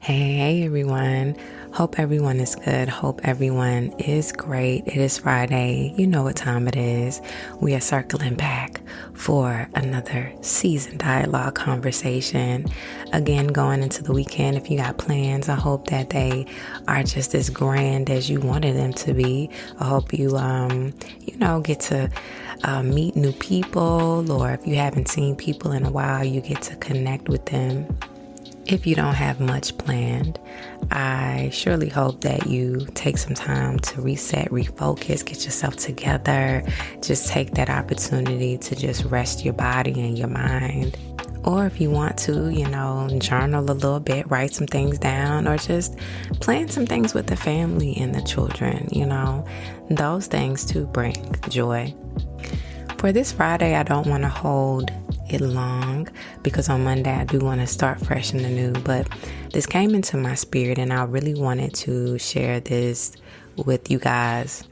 Hey everyone. Hope everyone is good. Hope everyone is great. It is Friday. You know what time it is. We are circling back for another season dialogue conversation. Again, going into the weekend, if you got plans, I hope that they are just as grand as you wanted them to be. I hope you, get to meet new people, or if you haven't seen people in a while, you get to connect with them. If you don't have much planned, I surely hope that you take some time to reset, refocus, get yourself together. Just take that opportunity to just rest your body and your mind. Or if you want to, journal a little bit, write some things down, or just plan some things with the family and the children, those things too bring joy. For this Friday, I don't want to hold it long because on Monday I do want to start fresh and anew, but this came into my spirit and I really wanted to share this with you guys.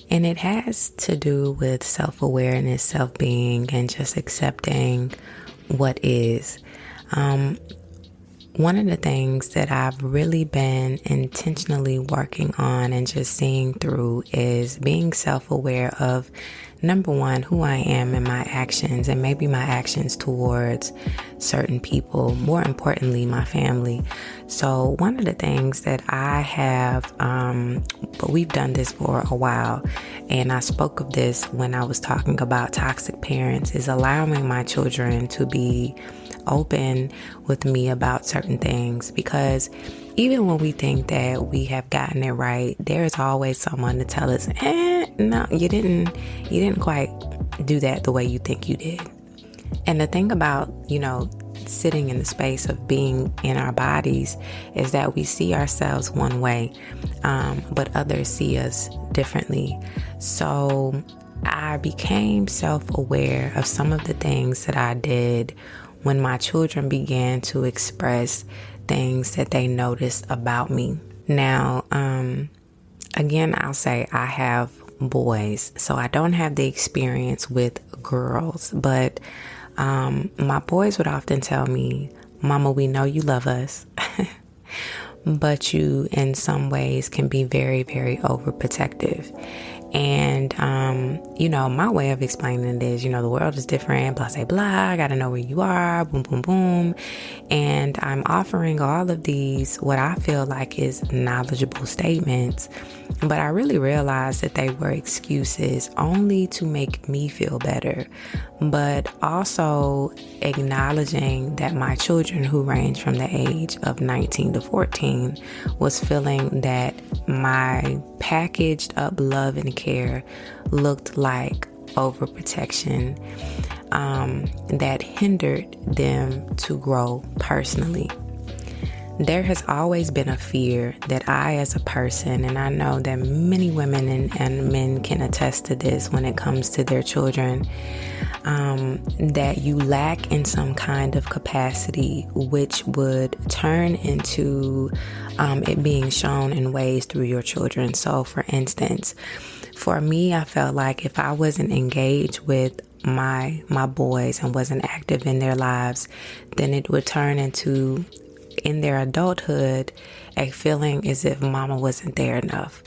And it has to do with self-awareness, self-being, and just accepting what is. One of the things that I've really been intentionally working on and just seeing through is being self-aware of, number one, who I am and my actions, and maybe my actions towards certain people, more importantly, my family. So one of the things that I have, but we've done this for a while, and I spoke of this when I was talking about toxic parents, is allowing my children to be open with me about certain things, because even when we think that we have gotten it right, there's always someone to tell us, no, you didn't quite do that the way you think you did. And the thing about, sitting in the space of being in our bodies is that we see ourselves one way, but others see us differently. So I became self-aware of some of the things that I did when my children began to express things that they noticed about me. Now, again, I'll say I have boys, so I don't have the experience with girls, but my boys would often tell me, "Mama, we know you love us, but you in some ways can be very, very overprotective." And, my way of explaining it is, the world is different, blah, blah, blah. I got to know where you are, boom, boom, boom. And I'm offering all of these, what I feel like is knowledgeable statements. But I really realized that they were excuses only to make me feel better, but also acknowledging that my children, who range from the age of 19 to 14, was feeling that my packaged up love and care looked like overprotection, that hindered them to grow personally. There has always been a fear that I, as a person, and I know that many women and men can attest to this when it comes to their children, that you lack in some kind of capacity, which would turn into it being shown in ways through your children. So, for instance, for me, I felt like if I wasn't engaged with my boys and wasn't active in their lives, then it would turn into, in their adulthood, a feeling as if mama wasn't there enough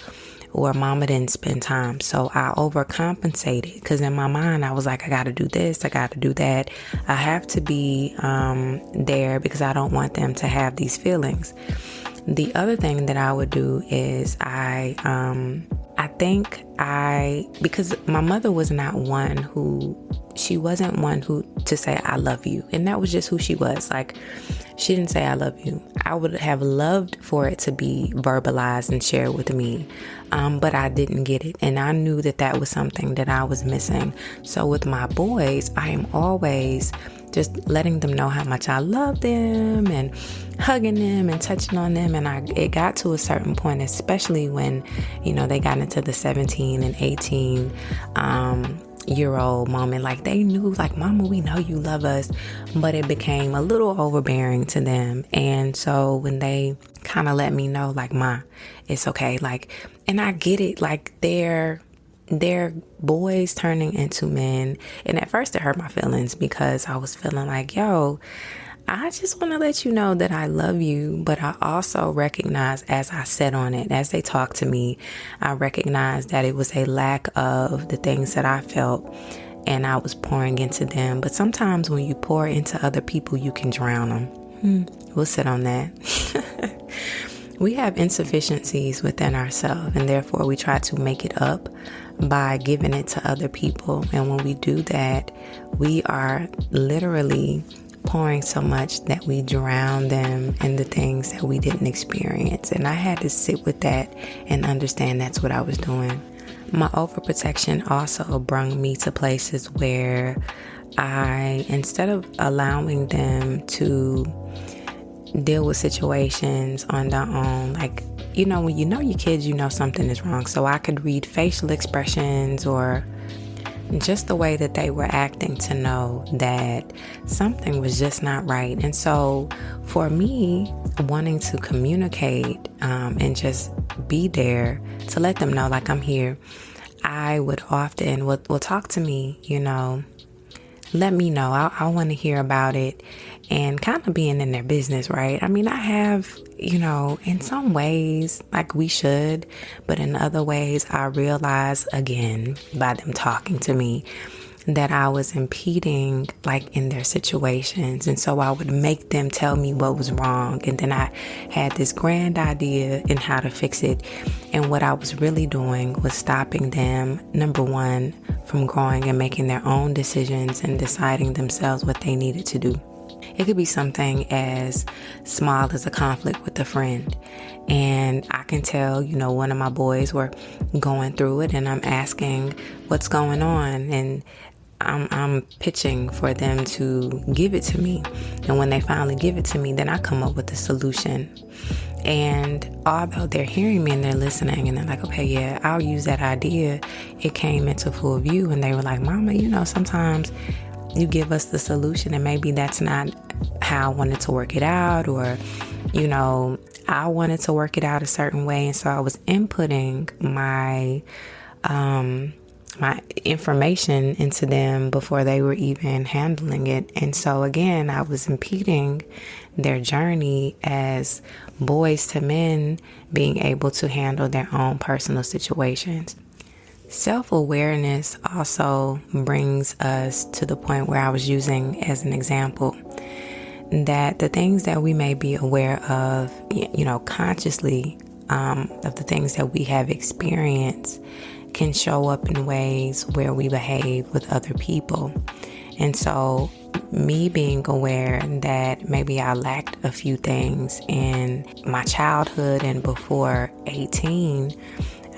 or mama didn't spend time. So I overcompensated because in my mind I was like, I got to do this, I got to do that. I have to be there because I don't want them to have these feelings. The other thing that I would do is because my mother was not one who, she wasn't one who to say, I love you. And that was just who she was. Like, she didn't say, I love you. I would have loved for it to be verbalized and shared with me. But I didn't get it. And I knew that that was something that I was missing. So with my boys, I am always just letting them know how much I love them and hugging them and touching on them. And it got to a certain point, especially when, they got into the 17 and 18 year old moment, like they knew, like, Mama, we know you love us, but it became a little overbearing to them. And so when they kind of let me know, like, Ma, it's okay, like, and I get it, like they're boys turning into men. And at first it hurt my feelings because I was feeling like, yo, I just want to let you know that I love you, but I also recognize as I sat on it, as they talked to me, I recognized that it was a lack of the things that I felt and I was pouring into them. But sometimes when you pour into other people, you can drown them. We'll sit on that. We have insufficiencies within ourselves, and therefore we try to make it up by giving it to other people. And when we do that, we are literally pouring so much that we drown them in the things that we didn't experience. And I had to sit with that and understand that's what I was doing. My overprotection also brought me to places where I, instead of allowing them to deal with situations on their own, like, when you know your kids, you know something is wrong. So I could read facial expressions or just the way that they were acting to know that something was just not right. And so for me, wanting to communicate and just be there to let them know, like, I'm here, I would often will talk to me, let me know. I want to hear about it, and kind of being in their business, right? I mean, I have, in some ways, like we should, but in other ways, I realize, again, by them talking to me, that I was impeding, like, in their situations. And so I would make them tell me what was wrong. And then I had this grand idea in how to fix it. And what I was really doing was stopping them, number one, from growing and making their own decisions and deciding themselves what they needed to do. It could be something as small as a conflict with a friend. And I can tell, one of my boys were going through it, and I'm asking what's going on. And I'm pitching for them to give it to me. And when they finally give it to me, then I come up with a solution. And although they're hearing me and they're listening and they're like, okay, yeah, I'll use that idea, it came into full view. And they were like, Mama, sometimes you give us the solution and maybe that's not how I wanted to work it out, or, I wanted to work it out a certain way. And so I was inputting my information into them before they were even handling it. And so again, I was impeding their journey as boys to men being able to handle their own personal situations. Self-awareness also brings us to the point where I was using as an example that the things that we may be aware of, consciously, of the things that we have experienced can show up in ways where we behave with other people. And so me being aware that maybe I lacked a few things in my childhood and before 18,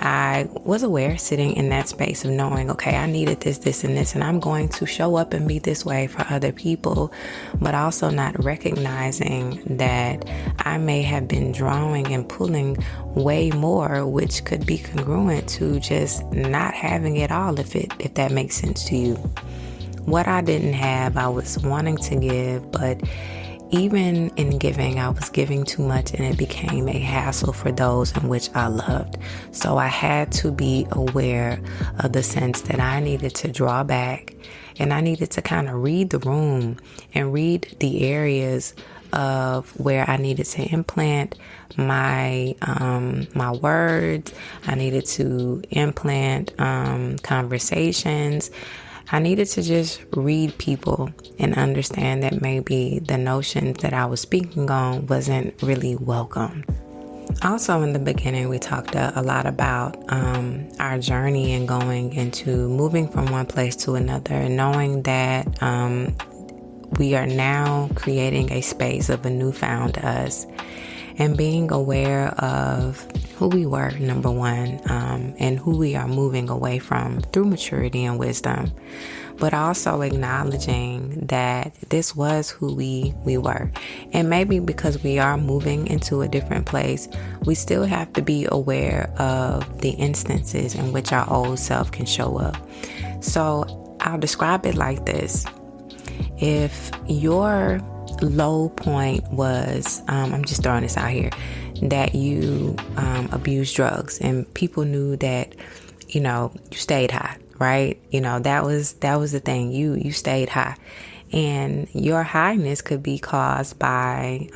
I was aware, sitting in that space of knowing, okay, I needed this, this, and this, and I'm going to show up and be this way for other people, but also not recognizing that I may have been drawing and pulling way more, which could be congruent to just not having it all, if that makes sense to you. What I didn't have, I was wanting to give, but even in giving, I was giving too much, and it became a hassle for those in which I loved. So I had to be aware of the sense that I needed to draw back, and I needed to kind of read the room and read the areas of where I needed to implant my words. I needed to implant conversations. I needed to just read people and understand that maybe the notions that I was speaking on wasn't really welcome. Also, in the beginning, we talked a lot about our journey and going into moving from one place to another, and knowing that we are now creating a space of a newfound us, and being aware of who we were, number one, and who we are moving away from through maturity and wisdom, but also acknowledging that this was who we were. And maybe because we are moving into a different place, we still have to be aware of the instances in which our old self can show up. So I'll describe it like this. If your low point was, I'm just throwing this out here, that you abused drugs, and people knew that, you stayed high, right? That was the thing. You stayed high. And your highness could be caused by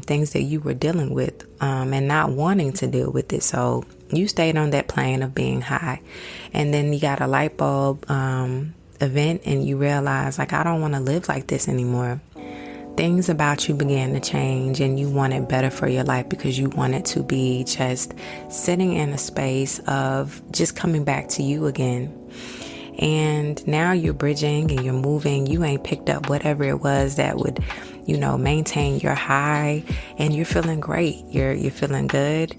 things that you were dealing with and not wanting to deal with it. So you stayed on that plane of being high. And then you got a light bulb event and you realize, like, I don't want to live like this anymore. Things about you began to change and you wanted better for your life because you wanted to be just sitting in a space of just coming back to you again. And now you're bridging and you're moving. You ain't picked up whatever it was that would, maintain your high, and you're feeling great. You're feeling good.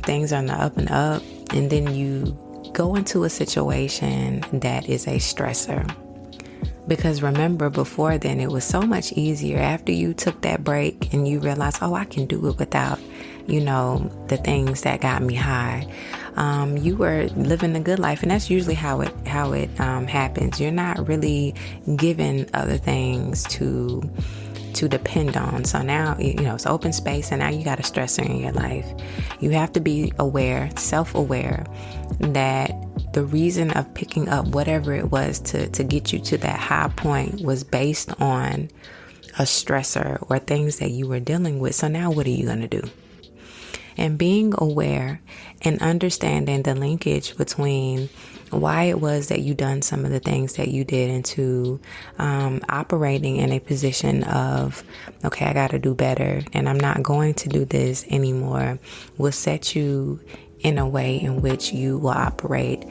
Things are on the up and up. And then you go into a situation that is a stressor. Because remember, before then, it was so much easier after you took that break and you realized, oh, I can do it without, the things that got me high. You were living a good life, and that's usually how it happens. You're not really given other things to depend on. So now, it's open space, and now you got a stressor in your life. You have to be aware, self-aware, that the reason of picking up whatever it was to get you to that high point was based on a stressor or things that you were dealing with. So now what are you going to do? And being aware and understanding the linkage between why it was that you done some of the things that you did into operating in a position of, okay, I got to do better and I'm not going to do this anymore, will set you in a way in which you will operate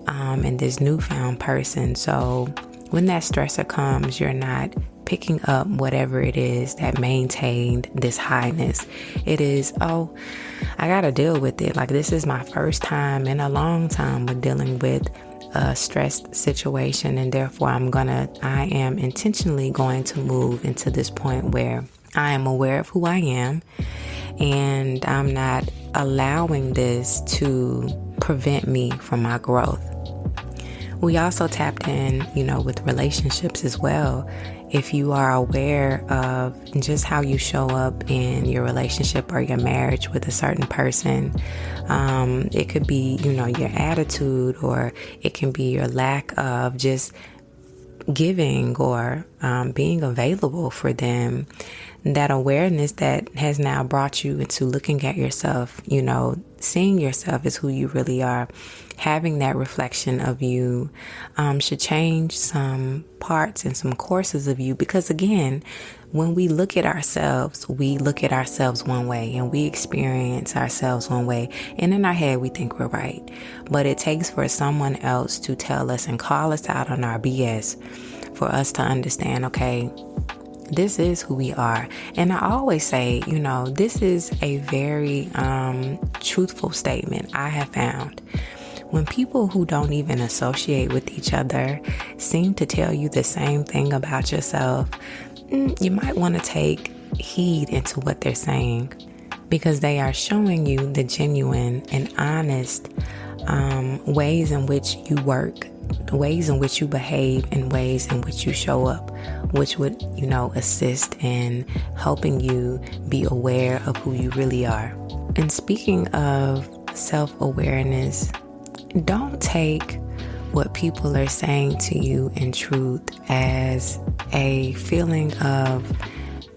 in this newfound person. So when that stressor comes, you're not picking up whatever it is that maintained this highness. It is, oh, I got to deal with it. Like, this is my first time in a long time with dealing with a stressed situation. And therefore, I am intentionally going to move into this point where I am aware of who I am. And I'm not allowing this to prevent me from my growth. We also tapped in, with relationships as well. If you are aware of just how you show up in your relationship or your marriage with a certain person, it could be, your attitude, or it can be your lack of just giving or being available for them. That awareness that has now brought you into looking at yourself, seeing yourself as who you really are, having that reflection of you should change some parts and some courses of you. Because again, when we look at ourselves one way and we experience ourselves one way. And in our head, we think we're right. But it takes for someone else to tell us and call us out on our BS for us to understand, okay, this is who we are. And I always say, this is a very truthful statement I have found. When people who don't even associate with each other seem to tell you the same thing about yourself, you might want to take heed into what they're saying, because they are showing you the genuine and honest ways in which you work, the ways in which you behave, and ways in which you show up, which would, assist in helping you be aware of who you really are. And speaking of self-awareness, don't take what people are saying to you in truth as a feeling of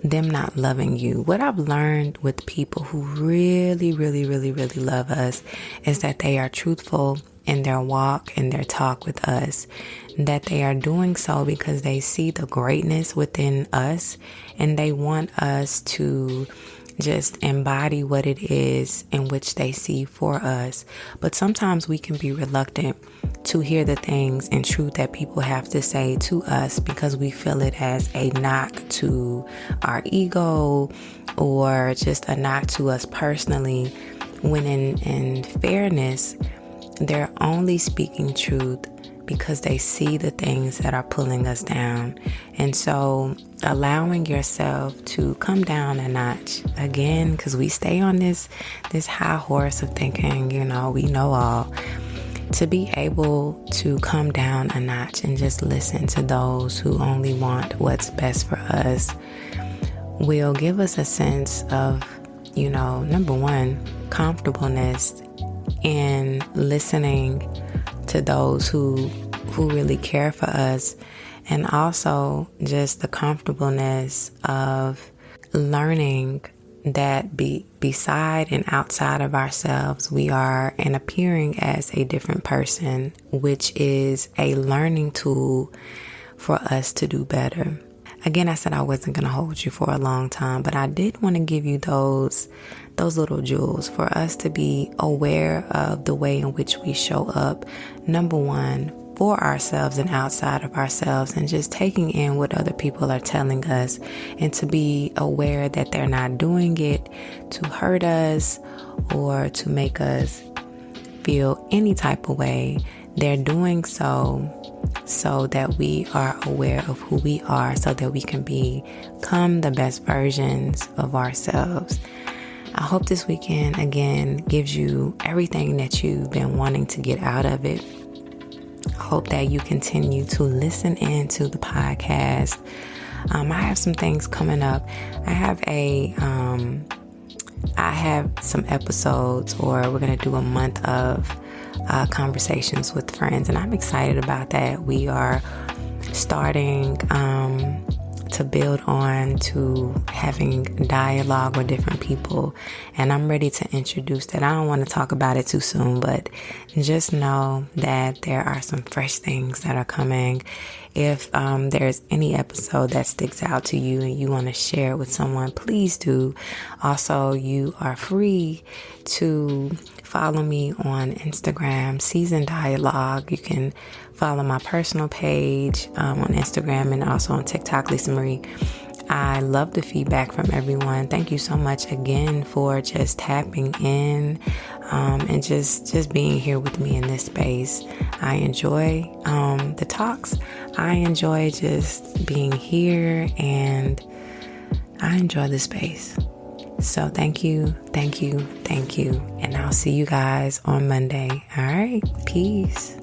them not loving you. What I've learned with people who really, really, really, really love us is that they are truthful in their walk and their talk with us, that they are doing so because they see the greatness within us and they want us to just embody what it is in which they see for us. But sometimes we can be reluctant to hear the things and truth that people have to say to us because we feel it as a knock to our ego or just a knock to us personally, when in fairness, they're only speaking truth because they see the things that are pulling us down. And so allowing yourself to come down a notch again, because we stay on this high horse of thinking, we know all, to be able to come down a notch and just listen to those who only want what's best for us will give us a sense of, number one, comfortableness in listening to those who really care for us And also just the comfortableness of learning that beside and outside of ourselves, we are and appearing as a different person, which is a learning tool for us to do better. Again, I said I wasn't going to hold you for a long time, but I did want to give you those little jewels for us to be aware of the way in which we show up. Number one, for ourselves and outside of ourselves, and just taking in what other people are telling us, and to be aware that they're not doing it to hurt us or to make us feel any type of way. They're doing so that we are aware of who we are, so that we can become the best versions of ourselves. I hope this weekend, again, gives you everything that you've been wanting to get out of it. I hope that you continue to listen into the podcast. I have some things coming up. I have some episodes, or we're going to do a month of conversations with friends, and I'm excited about that. We are starting to build on to having dialogue with different people, and I'm ready to introduce that. I don't want to talk about it too soon, but just know that there are some fresh things that are coming. If there's any episode that sticks out to you and you want to share it with someone, please do. Also, you are free to follow me on Instagram, Season Dialogue. You can follow my personal page on Instagram and also on TikTok, Lisa Marie. I love the feedback from everyone. Thank you so much again for just tapping in and just being here with me in this space. I enjoy the talks. I enjoy just being here, and I enjoy the space. So thank you. And I'll see you guys on Monday. All right. Peace.